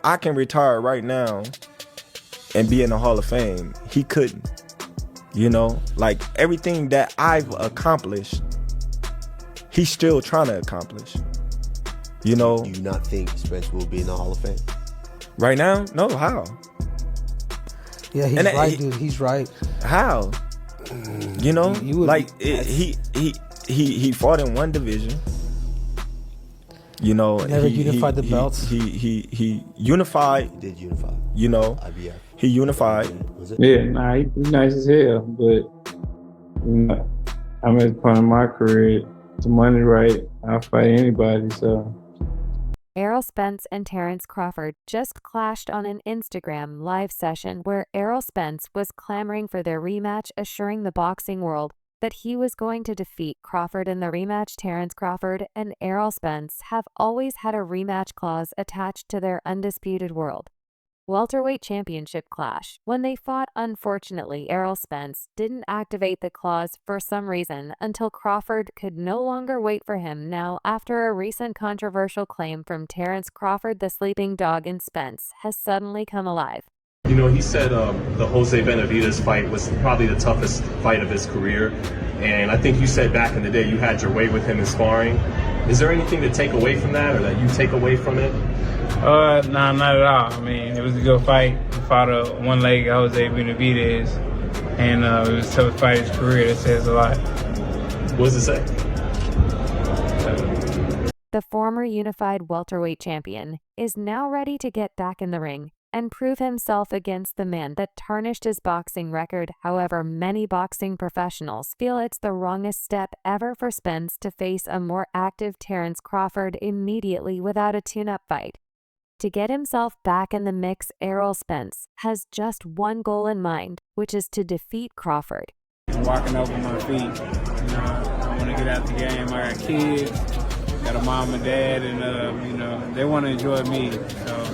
I can retire right now and be in the Hall of Fame. He couldn't. You know, like everything that I've accomplished, he's still trying to accomplish. You know, Do you not think Spence will be in the Hall of Fame? right now, no, how? Yeah, he's right, dude. He's right. How? You know, You would like be, he fought in one division. You know, never unified the belts. He unified. He did unify. You know, IBF. he unified. Was it? Yeah, nah, he's nice as hell, but you know, I'm at the point of my career, the money right, I'll fight anybody, so. Errol Spence and Terence Crawford just clashed on an Instagram live session where Errol Spence was clamoring for their rematch, assuring the boxing world that he was going to defeat Crawford in the rematch. Terence Crawford and Errol Spence have always had a rematch clause attached to their undisputed world welterweight championship clash. When they fought, unfortunately, Errol Spence didn't activate the clause for some reason until Crawford could no longer wait for him. Now, after a recent controversial claim from Terence Crawford, the sleeping dog in Spence has suddenly come alive. You know, he said the Jose Benavidez fight was probably the toughest fight of his career. And I think you said back in the day you had your way with him in sparring. Is there anything to take away from that or that you take away from it? Nah, not at all. I mean, it was a good fight. He fought a one-legged Jose Benavidez, and it was the toughest fight of his career. That says a lot. What does it say? The former unified welterweight champion is now ready to get back in the ring and prove himself against the man that tarnished his boxing record. However, many boxing professionals feel it's the wrongest step ever for Spence to face a more active Terence Crawford immediately without a tune-up fight. To get himself back in the mix, Errol Spence has just one goal in mind, which is to defeat Crawford. I'm walking over my feet. You know, I want to get out the game. I got kids, got a mom and dad, and you know, they want to enjoy me. So.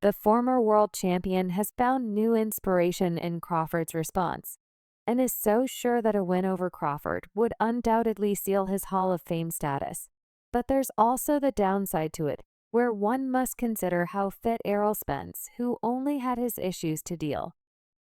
The former world champion has found new inspiration in Crawford's response and is so sure that a win over Crawford would undoubtedly seal his Hall of Fame status. But there's also the downside to it, where one must consider how fit Errol Spence, who only had his issues to deal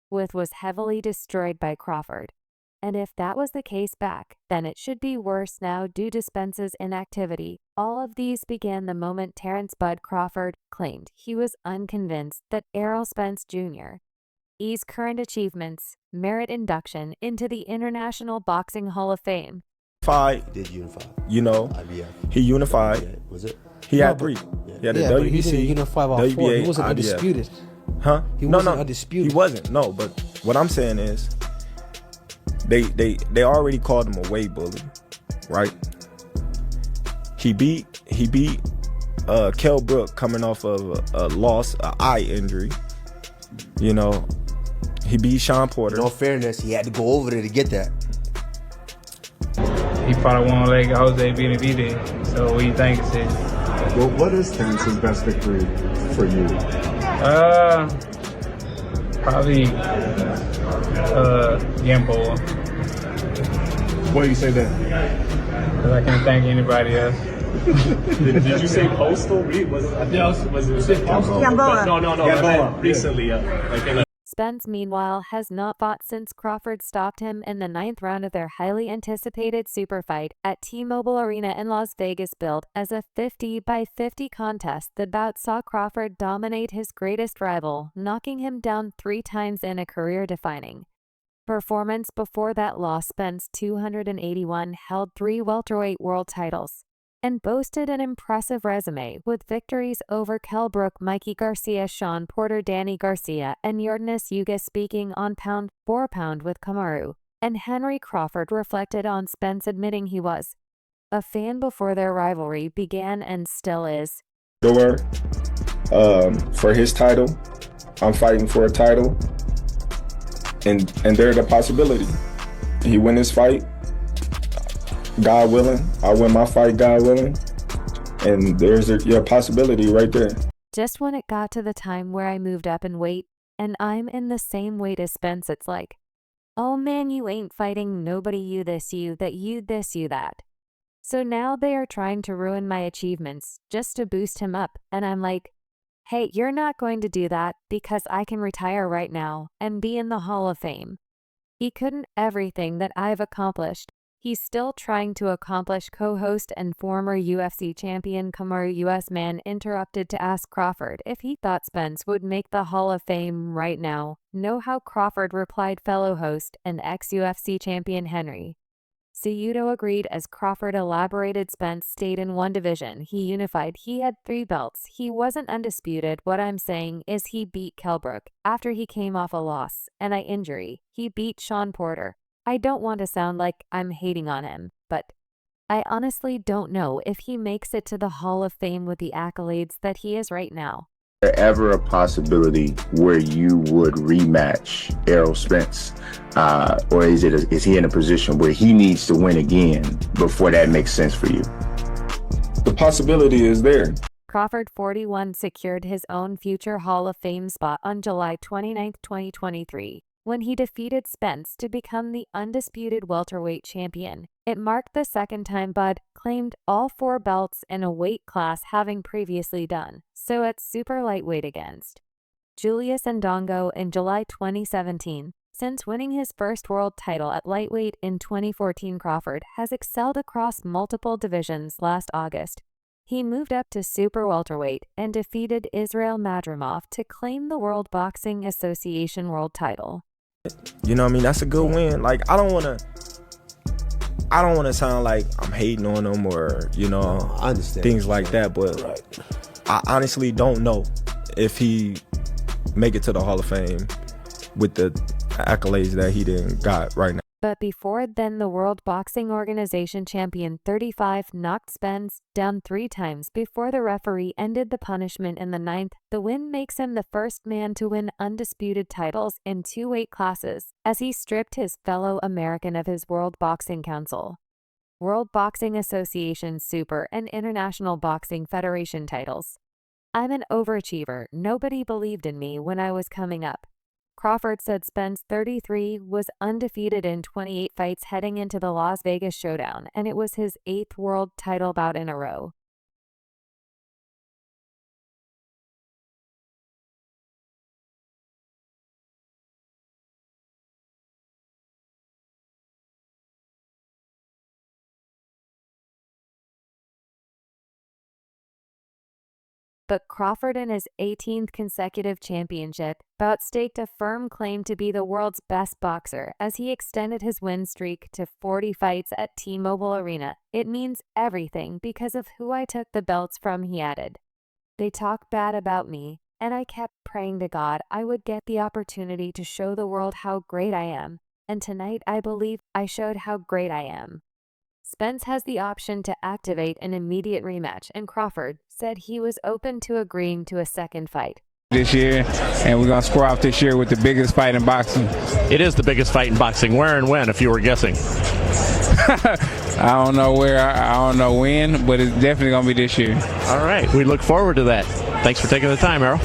with, was heavily destroyed by Crawford. And if that was the case back, then it should be worse now due to Spence's inactivity. All of these began the moment Terence "Bud" Crawford claimed he was unconvinced that Errol Spence Jr.'s current achievements merit induction into the International Boxing Hall of Fame. He did unify. You know, IBF. he unified. Yeah, was it? He No, had but- three. Yeah. He had the Yeah, but he WBC, didn't unify all four. He WBA, wasn't IBF. undisputed. Huh? He no, wasn't no, undisputed. He wasn't. No, but what I'm saying is, they already called him a weight bully, right? He beat Kell Brook coming off of a loss, an eye injury. You know, he beat Sean Porter. In all fairness, he had to go over there to get that. He fought a one-legged Jose Benavidez. So what do you think it is? Well, what is Terence's best victory for you? Probably Gamboa. Why do you say that? Because I can't thank anybody else. Did you say Postal? Was it Postal? Gamboa. No. Gamboa. Recently, like in a Spence, meanwhile, has not fought since Crawford stopped him in the 9th round of their highly anticipated super fight at T-Mobile Arena in Las Vegas. Billed as a 50-by-50 contest, the bout saw Crawford dominate his greatest rival, knocking him down 3 times in a career-defining performance. Before that loss, Spence, 281, held 3 welterweight world titles and boasted an impressive resume with victories over Kell Brook, Mikey Garcia, Sean Porter, Danny Garcia, and Yordenis Ugas. Speaking on pound for pound with Kamaru and Henry, Crawford reflected on Spence, admitting he was a fan before their rivalry began and still is. Door for his title. I'm fighting for a title, and there's a possibility he win this fight. God willing, I win my fight, God willing, and there's your possibility right there. Just when it got to the time where I moved up in weight and I'm in the same weight as Spence, it's like, oh man, you ain't fighting nobody, you this, you that, you this, you that. So now they are trying to ruin my achievements just to boost him up, and I'm like, Hey, you're not going to do that because I can retire right now and be in the Hall of Fame. He couldn't everything that I've accomplished. He's still trying to accomplish. Co-host and former UFC champion Kamaru Usman interrupted to ask Crawford if he thought Spence would make the Hall of Fame right now. Know how Crawford replied fellow host and ex-UFC champion Henry Cejudo agreed as Crawford elaborated. Spence stayed in one division. He unified. He had 3 belts. He wasn't undisputed. What I'm saying is he beat Kell Brook after he came off a loss and an injury. He beat Sean Porter. I don't want to sound like I'm hating on him, but I honestly don't know if he makes it to the Hall of Fame with the accolades that he is right now. Is there ever a possibility where you would rematch Errol Spence? Or is he in a position where he needs to win again before that makes sense for you? The possibility is there. Crawford, 41, secured his own future Hall of Fame spot on July 29, 2023, when he defeated Spence to become the undisputed welterweight champion. It marked the second time Bud claimed all 4 belts in a weight class, having previously done so at super lightweight against Julius Ndongo in July 2017. Since winning his first world title at lightweight in 2014, Crawford has excelled across multiple divisions. Last August, he moved up to super welterweight and defeated Israel Madrimov to claim the World Boxing Association world title. You know what I mean? That's a good win. Like, I don't want to sound like I'm hating on him or, you know, I understand things like that, but I honestly don't know if he make it to the Hall of Fame with the accolades that he didn't got right now. But before then, the World Boxing Organization champion 35 knocked Spence down 3 times before the referee ended the punishment in the 9th. The win makes him the first man to win undisputed titles in 2 weight classes, as he stripped his fellow American of his World Boxing Council, World Boxing Association Super and International Boxing Federation titles. I'm an overachiever. Nobody believed in me when I was coming up. Crawford said Spence, 33, was undefeated in 28 fights heading into the Las Vegas showdown, and it was his 8th world title bout in a row. But Crawford, in his 18th consecutive championship bout, staked a firm claim to be the world's best boxer as he extended his win streak to 40 fights at T-Mobile Arena. It means everything because of who I took the belts from, he added. They talked bad about me, and I kept praying to God I would get the opportunity to show the world how great I am, and tonight I believe I showed how great I am. Spence has the option to activate an immediate rematch, and Crawford said he was open to agreeing to a second fight this year, and we're going to square off this year with the biggest fight in boxing. It is the biggest fight in boxing. Where and when, if you were guessing? I don't know where, I don't know when, but it's definitely going to be this year. All right, we look forward to that. Thanks for taking the time, Errol.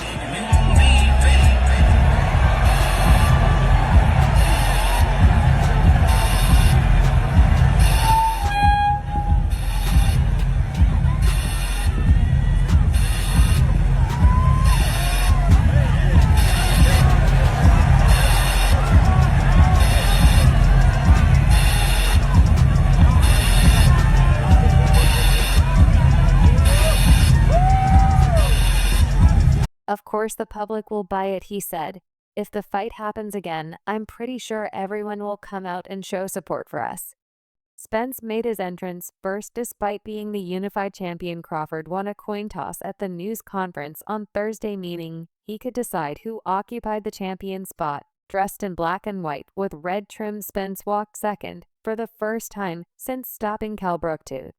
Of course the public will buy it, he said. If the fight happens again, I'm pretty sure everyone will come out and show support for us. Spence made his entrance first despite being the unified champion. Crawford won a coin toss at the news conference on Thursday, meaning he could decide who occupied the champion spot. Dressed in black and white with red trim, Spence walked second for the first time since stopping Kell Brook to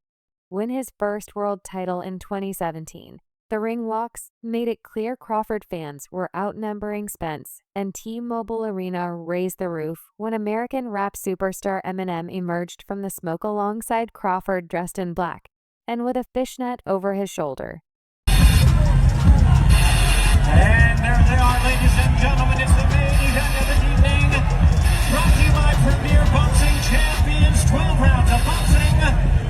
win his first world title in 2017. The ring walks made it clear Crawford fans were outnumbering Spence, and T-Mobile Arena raised the roof when American rap superstar Eminem emerged from the smoke alongside Crawford, dressed in black and with a fishnet over his shoulder. And there they are, ladies and gentlemen. It's the main event of the evening. Brought to you by Premier Boxing Champions. 12 rounds of boxing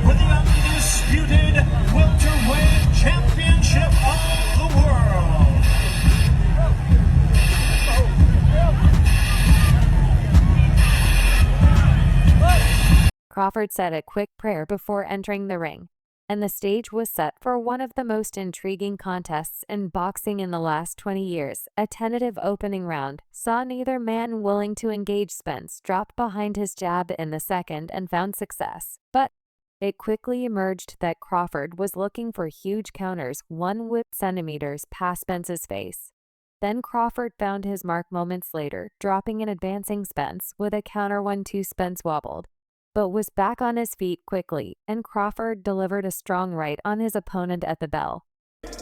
for the undisputed welterweight championship of the world. Crawford said a quick prayer before entering the ring, and the stage was set for one of the most intriguing contests in boxing in the last 20 years. A tentative opening round saw neither man willing to engage. Spence dropped behind his jab in the second and found success, but it quickly emerged that Crawford was looking for huge counters 1 whip centimeters past Spence's face. Then Crawford found his mark moments later, dropping and advancing Spence with a counter 1-2. Spence wobbled, but was back on his feet quickly, and Crawford delivered a strong right on his opponent at the bell.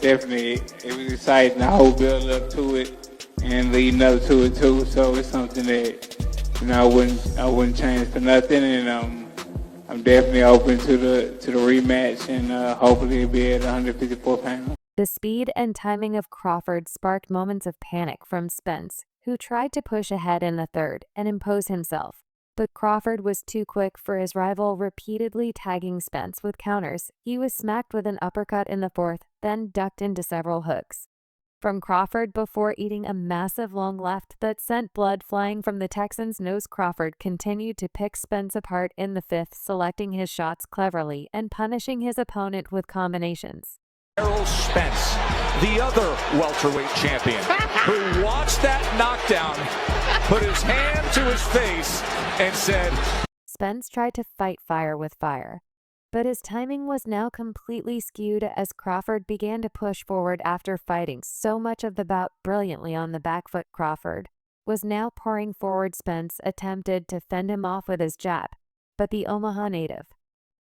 Definitely, it was exciting. I hope build up to it and leading up to it too. So it's something that I wouldn't change for nothing, and I'm definitely open to the rematch, and hopefully it'll be at 154 pounds. The speed and timing of Crawford sparked moments of panic from Spence, who tried to push ahead in the third and impose himself. But Crawford was too quick for his rival, repeatedly tagging Spence with counters. He was smacked with an uppercut in the fourth, then ducked into several hooks from Crawford before eating a massive long left that sent blood flying from the Texan's nose. Crawford continued to pick Spence apart in the fifth, selecting his shots cleverly and punishing his opponent with combinations. Errol Spence, the other welterweight champion, who watched that knockdown, put his hand to his face, and said, Spence tried to fight fire with fire, but his timing was now completely skewed as Crawford began to push forward after fighting so much of the bout brilliantly on the back foot. Crawford was now pouring forward. Spence attempted to fend him off with his jab, but the Omaha native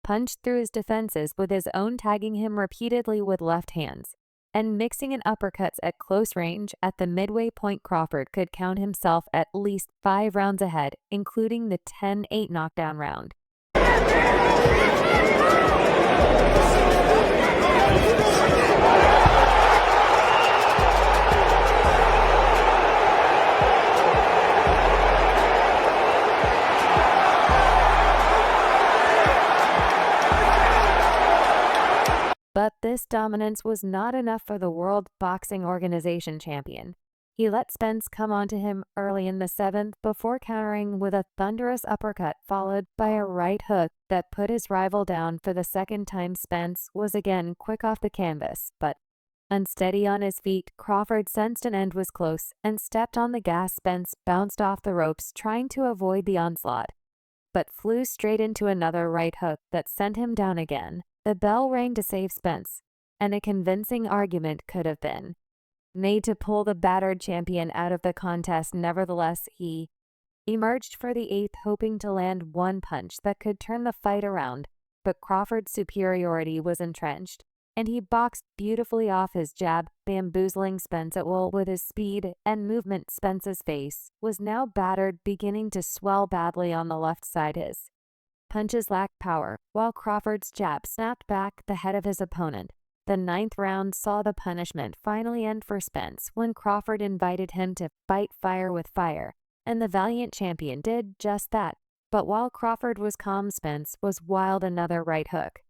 punched through his defenses with his own, tagging him repeatedly with left hands and mixing in uppercuts at close range. At the midway point, Crawford could count himself at least 5 rounds ahead, including the 10-8 knockdown round. But this dominance was not enough for the World Boxing Organization champion. He let Spence come onto him early in the 7th before countering with a thunderous uppercut followed by a right hook that put his rival down for the second time. Spence was again quick off the canvas, but unsteady on his feet. Crawford sensed an end was close and stepped on the gas. Spence bounced off the ropes trying to avoid the onslaught, but flew straight into another right hook that sent him down again. The bell rang to save Spence, and a convincing argument could have been made to pull the battered champion out of the contest. Nevertheless, he emerged for the 8th, hoping to land one punch that could turn the fight around, but Crawford's superiority was entrenched, and he boxed beautifully off his jab, bamboozling Spence at will with his speed and movement. Spence's face was now battered, beginning to swell badly on the left side. His punches lacked power, while Crawford's jab snapped back the head of his opponent. The 9th round saw the punishment finally end for Spence when Crawford invited him to fight fire with fire, and the valiant champion did just that. But while Crawford was calm, Spence was wild. Another right hook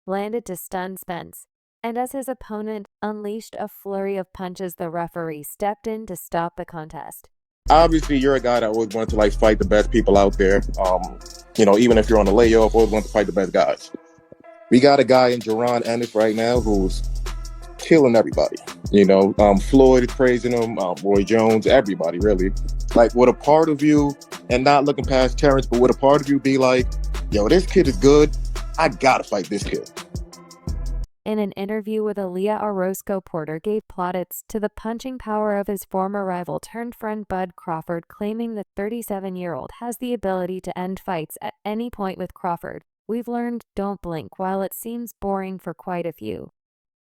landed to stun Spence, and as his opponent unleashed a flurry of punches, the referee stepped in to stop the contest. Obviously, you're a guy that always wanted to fight the best people out there. Even if you're on a layoff, always want to fight the best guys. We got a guy in Jaron Ennis right now who's killing everybody. Floyd is praising him, Roy Jones, everybody really. Would a part of you, and not looking past Terence, but would a part of you be like, yo, this kid is good, I gotta fight this kid? In an interview with Aaliyah Orozco, Porter gave plaudits to the punching power of his former rival turned friend Bud Crawford, claiming the 37-year-old has the ability to end fights at any point. With Crawford, we've learned don't blink while it seems boring for quite a few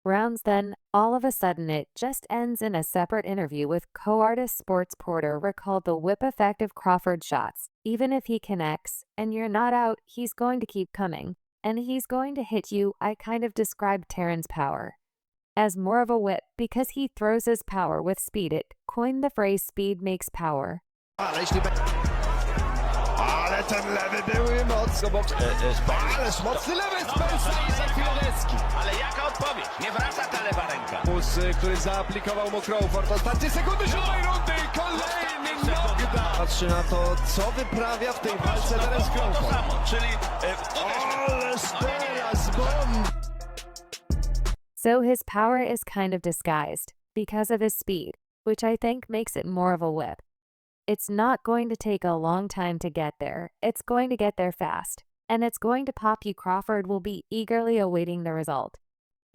rounds, then all of a sudden it just ends. In a separate interview with co-artist Sports, Porter recalled the whip effect of Crawford's shots. Even if he connects and you're not out, he's going to keep coming, and he's going to hit you. I kind of described Terrence's power as more of a whip because he throws his power with speed. It coined the phrase speed makes power. Ale ten lewy był mocno, bo... Ależ mocny lewy Spensa i Zafilorecki. Ale jaka odpowiedź? Nie wraca ta lewa ręka. Który zaaplikował mu Crawford. Ostatnie sekundy siódmej rundy. Kolejny knockdown. Patrzy na to, co wyprawia w tej walce Terence Crawford. Czyli... Ależ teraz bomb! So his power is kind of disguised because of his speed, which I think makes it more of a whip. It's not going to take a long time to get there. It's going to get there fast. And it's going to pop you. Crawford will be eagerly awaiting the result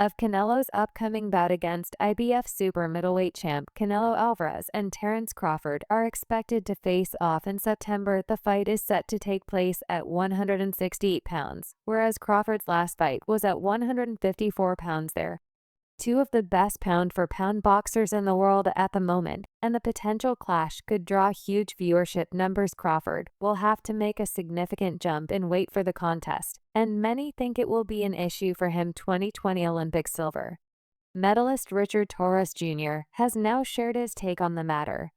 of Canelo's upcoming bout against IBF super middleweight champ Canelo Alvarez and Terence Crawford are expected to face off in September. The fight is set to take place at 168 pounds, whereas Crawford's last fight was at 154 pounds there. Two of the best pound-for-pound boxers in the world at the moment, and the potential clash could draw huge viewership numbers. Crawford will have to make a significant jump in weight for the contest, and many think it will be an issue for him. 2020 Olympic silver medalist Richard Torres Jr. has now shared his take on the matter.